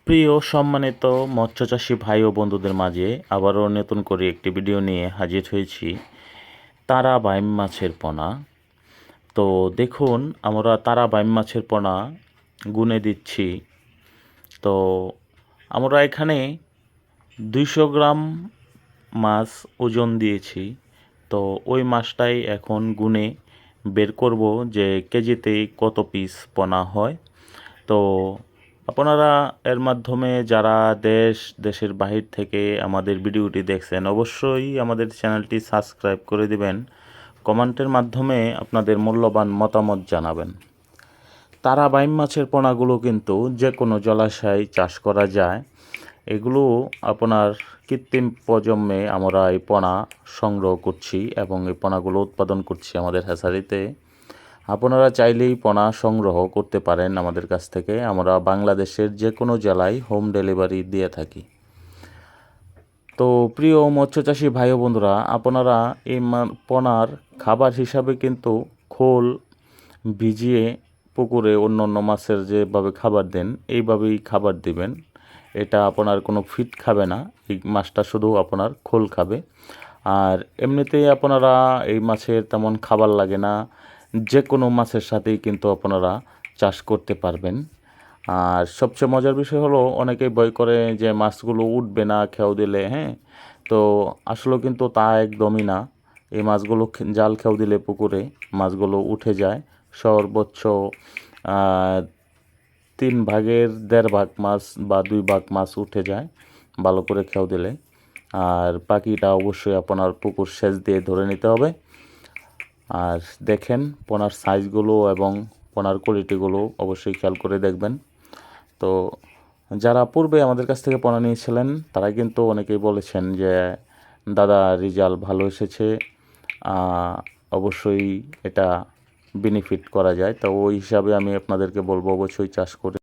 প্রিয় সম্মানিত মৎস্যচাষী ভাই ও বন্ধুদের মাঝে আবারও নতুন করে একটি ভিডিও নিয়ে হাজির হয়েছি। তারা বাইম মাছের পোনা। তো দেখুন, আমরা তারা বাইম মাছের পোনা গুনে দিচ্ছি। তো আমরা এখানে 200 গ্রাম মাছ ওজন দিয়েছি। তো ওই মাছটাই এখন গুনে বের করব যে কেজিতে কত পিস পোনা হয়। তো আপনারা এর মাধ্যমে যারা দেশের বাহির থেকে আমাদের ভিডিওটি দেখছেন, অবশ্যই আমাদের চ্যানেলটি সাবস্ক্রাইব করে দিবেন। কমেন্টের মাধ্যমে আপনাদের মূল্যবান মতামত জানাবেন। তারা বাইম মাছের পোনাগুলো কিন্তু যে কোনো জলাশয়ে চাষ করা যায়। এগুলো আপনার কৃত্রিম প্রজন্মে আমরা এই পোনা সংগ্রহ করছি এবং এই পোনাগুলো উৎপাদন করছি আমাদের হ্যাচারিতে। আপনারা চাইলেই পোনা সংগ্রহ করতে পারেন আমাদের কাছ থেকে। আমরা বাংলাদেশের যে কোনো জেলায় হোম ডেলিভারি দিয়ে থাকি। তো প্রিয় মৎস্যচাষী ভাই ও বন্ধুরা, আপনারা এই পোনার খাবার হিসাবে কিন্তু খোল ভিজিয়ে পুকুরে অন্য অন্য মাছের যেভাবে খাবার দেন এইভাবেই খাবার দিবেন। এটা আপনার কোনো ফিড খাবে না, এই মাছটা শুধু আপনার খোল খাবে। আর এমনিতেই আপনারা এই মাছের তেমন খাবার লাগে না, যে কোনো মাছের সাথেই কিন্তু আপনারা চাষ করতে পারবেন। আর সবচেয়ে মজার বিষয় হলো, অনেকেই ভয় করে যে মাছগুলো উঠবে না খেও দিলে। হ্যাঁ, তো আসলে কিন্তু তা একদমই না। এই মাছগুলো জাল খেও দিলে পুকুরে মাছগুলো উঠে যায়। সর্বোচ্চ 3/2 মাছ বা 2 মাছ উঠে যায় ভালো করে খেও দিলে। আর বাকিটা অবশ্যই আপনার পুকুর সেচ দিয়ে ধরে নিতে হবে। আর দেখেন পোনার সাইজগুলো এবং পোনার কোয়ালিটিগুলো অবশ্যই খেয়াল করে দেখবেন। তো যারা পূর্বে আমাদের কাছ থেকে পোনা নিয়েছিলেন তারা কিন্তু অনেকেই বলেছেন যে দাদা রেজাল্ট ভালো এসেছে, অবশ্যই এটা বেনিফিট করা যায়। তো ওই হিসাবে আমি আপনাদেরকে বলবো অবশ্যই চাষ করে